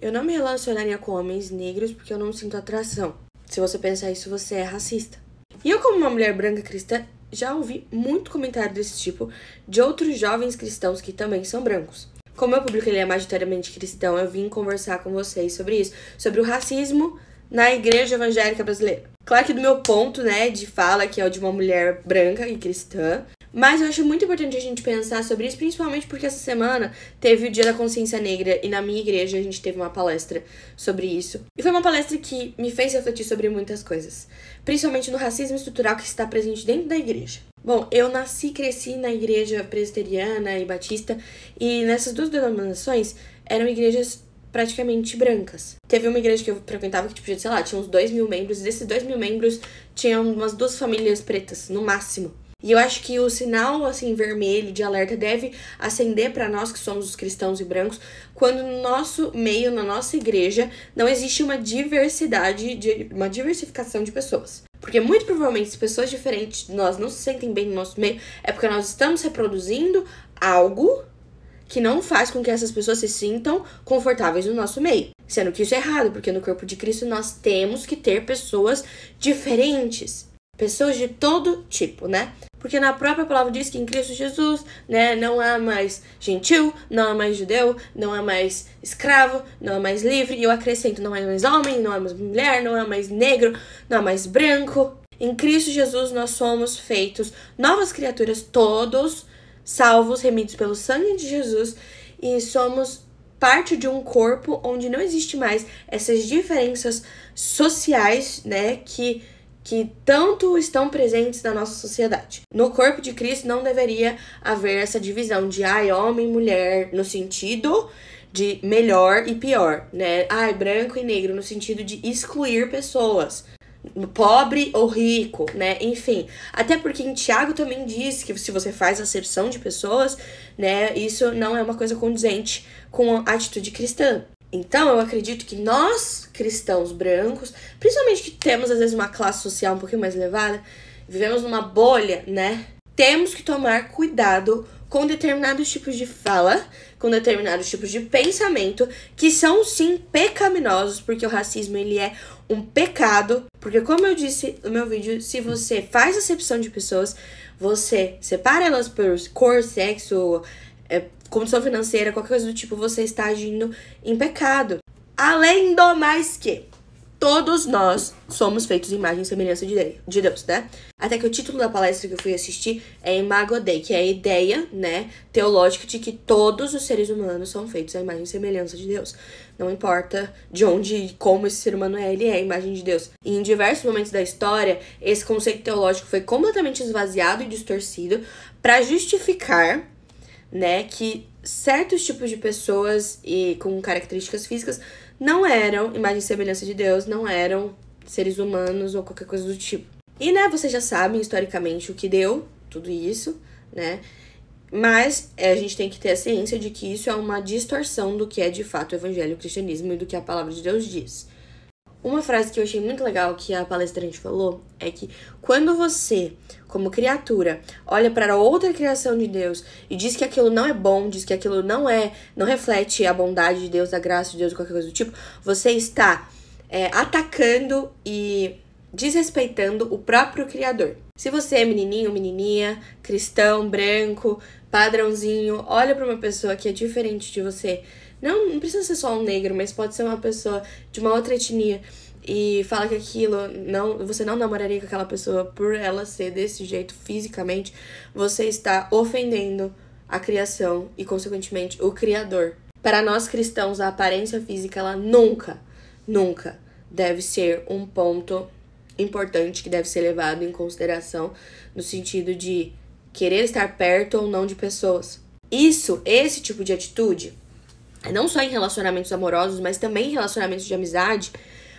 eu não me relacionaria com homens negros porque eu não sinto atração. Se você pensar isso, você é racista. E eu, como uma mulher branca cristã, já ouvi muito comentário desse tipo de outros jovens cristãos que também são brancos. Como meu público ele é majoritariamente cristão, eu vim conversar com vocês sobre isso, sobre o racismo na igreja evangélica brasileira. Claro que do meu ponto, né, de fala, que é o de uma mulher branca e cristã, mas eu acho muito importante a gente pensar sobre isso, principalmente porque essa semana teve o Dia da Consciência Negra e na minha igreja a gente teve uma palestra sobre isso. E foi uma palestra que me fez refletir sobre muitas coisas, principalmente no racismo estrutural que está presente dentro da igreja. Bom, eu nasci e cresci na igreja presbiteriana e batista, e nessas duas denominações eram igrejas praticamente brancas. Teve uma igreja que eu frequentava que, tipo, sei lá, tinha uns 2.000 membros, e desses 2.000 membros tinham umas 2 famílias pretas, no máximo. E eu acho que o sinal, assim, vermelho de alerta deve acender para nós que somos os cristãos e brancos quando no nosso meio, na nossa igreja, não existe uma diversificação de pessoas. Porque muito provavelmente se pessoas diferentes de nós não se sentem bem no nosso meio, é porque nós estamos reproduzindo algo que não faz com que essas pessoas se sintam confortáveis no nosso meio. Sendo que isso é errado, porque no corpo de Cristo nós temos que ter pessoas diferentes. Pessoas de todo tipo, né? Porque na própria palavra diz que em Cristo Jesus, né, não há mais gentil, não há mais judeu, não há mais escravo, não há mais livre. E eu acrescento, não há mais homem, não há mais mulher, não há mais negro, não há mais branco. Em Cristo Jesus nós somos feitos novas criaturas, todos salvos, remidos pelo sangue de Jesus. E somos parte de um corpo onde não existe mais essas diferenças sociais, né, que tanto estão presentes na nossa sociedade. No corpo de Cristo não deveria haver essa divisão de homem e mulher no sentido de melhor e pior, né? Branco e negro no sentido de excluir pessoas, pobre ou rico, né? Enfim, até porque em Tiago também diz que se você faz acepção de pessoas, né, isso não é uma coisa condizente com a atitude cristã. Então, eu acredito que nós, cristãos brancos, principalmente que temos, às vezes, uma classe social um pouquinho mais elevada, vivemos numa bolha, né? Temos que tomar cuidado com determinados tipos de fala, com determinados tipos de pensamento, que são, sim, pecaminosos, porque o racismo, ele é um pecado. Porque, como eu disse no meu vídeo, se você faz acepção de pessoas, você separa elas por cor, sexo, condição financeira, qualquer coisa do tipo, você está agindo em pecado. Além do mais que todos nós somos feitos em imagem e semelhança de Deus, né? Até que o título da palestra que eu fui assistir é Imago Dei, que é a ideia, né, teológica de que todos os seres humanos são feitos à imagem e semelhança de Deus. Não importa de onde e como esse ser humano é, ele é a imagem de Deus. E em diversos momentos da história, esse conceito teológico foi completamente esvaziado e distorcido para justificar, né, que certos tipos de pessoas e com características físicas não eram imagem e semelhança de Deus, não eram seres humanos ou qualquer coisa do tipo. E, né, vocês já sabem historicamente o que deu tudo isso, né, mas a gente tem que ter a ciência de que isso é uma distorção do que é de fato o evangelho, o cristianismo e do que a palavra de Deus diz. Uma frase que eu achei muito legal que a palestrante falou é que quando você, como criatura, olha para outra criação de Deus e diz que aquilo não é bom, diz que aquilo não reflete a bondade de Deus, a graça de Deus, qualquer coisa do tipo, você está atacando e desrespeitando o próprio Criador. Se você é menininho, menininha, cristão, branco, padrãozinho, olha para uma pessoa que é diferente de você, não precisa ser só um negro, mas pode ser uma pessoa de uma outra etnia e fala que aquilo, você não namoraria com aquela pessoa por ela ser desse jeito fisicamente, você está ofendendo a criação e, consequentemente, o Criador. Para nós cristãos, a aparência física, ela nunca deve ser um ponto importante que deve ser levado em consideração no sentido de querer estar perto ou não de pessoas. Esse tipo de atitude, não só em relacionamentos amorosos, mas também em relacionamentos de amizade,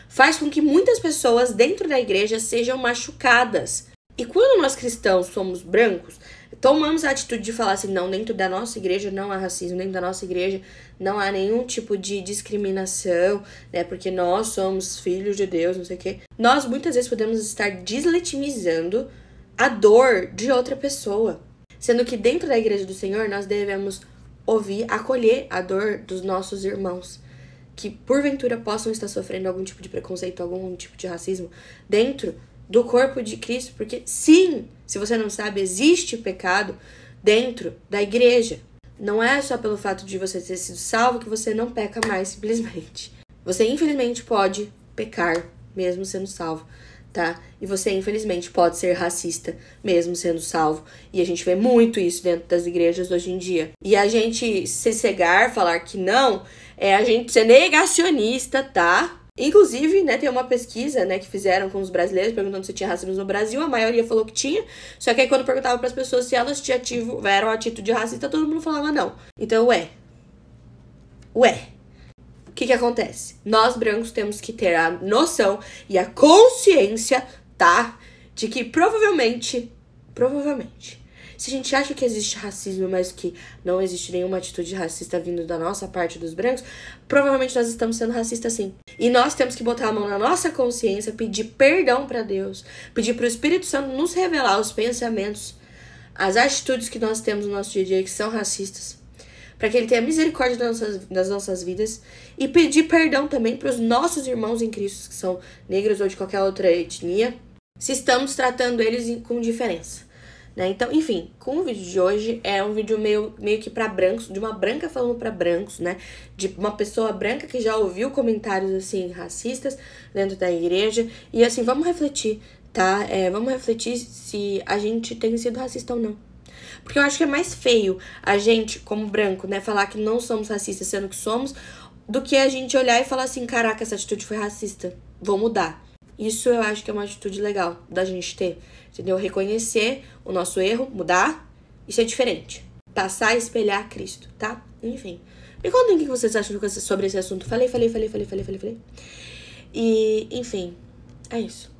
faz com que muitas pessoas dentro da igreja sejam machucadas. E quando nós cristãos somos brancos, tomamos a atitude de falar assim, não, dentro da nossa igreja não há racismo, dentro da nossa igreja não há nenhum tipo de discriminação, né, porque nós somos filhos de Deus, não sei o quê. Nós muitas vezes podemos estar deslegitimizando a dor de outra pessoa. Sendo que dentro da igreja do Senhor nós devemos ouvir, acolher a dor dos nossos irmãos, que porventura possam estar sofrendo algum tipo de preconceito, algum tipo de racismo dentro do corpo de Cristo, porque sim, se você não sabe, existe pecado dentro da igreja. Não é só pelo fato de você ter sido salvo que você não peca mais, simplesmente. Você, infelizmente, pode pecar mesmo sendo salvo, tá? E você, infelizmente, pode ser racista mesmo sendo salvo. E a gente vê muito isso dentro das igrejas hoje em dia. E a gente se cegar, falar que não, é a gente ser negacionista, tá? Inclusive, né, tem uma pesquisa, né, que fizeram com os brasileiros, perguntando se tinha racismo no Brasil, a maioria falou que tinha, só que aí quando perguntava para as pessoas se elas tiveram atitude racista, todo mundo falava não. Então, ué, o que acontece? Nós brancos temos que ter a noção e a consciência, tá, de que provavelmente, se a gente acha que existe racismo, mas que não existe nenhuma atitude racista vindo da nossa parte dos brancos, provavelmente nós estamos sendo racistas sim. E nós temos que botar a mão na nossa consciência, pedir perdão pra Deus, pedir pro Espírito Santo nos revelar os pensamentos, as atitudes que nós temos no nosso dia a dia que são racistas, para que Ele tenha misericórdia das nossas vidas e pedir perdão também para os nossos irmãos em Cristo, que são negros ou de qualquer outra etnia, se estamos tratando eles com diferença. Né? Então, enfim, com o vídeo de hoje é um vídeo meio que pra brancos, de uma branca falando pra brancos, né? De uma pessoa branca que já ouviu comentários, assim, racistas dentro da igreja. E, assim, vamos refletir, tá? Vamos refletir se a gente tem sido racista ou não. Porque eu acho que é mais feio a gente, como branco, né, falar que não somos racistas, sendo que somos, do que a gente olhar e falar assim, caraca, essa atitude foi racista, vou mudar. Isso eu acho que é uma atitude legal da gente ter, entendeu? Reconhecer o nosso erro, mudar e ser diferente. Passar a espelhar Cristo, tá? Enfim. Me contem o que vocês acham sobre esse assunto. Falei. E, enfim, é isso.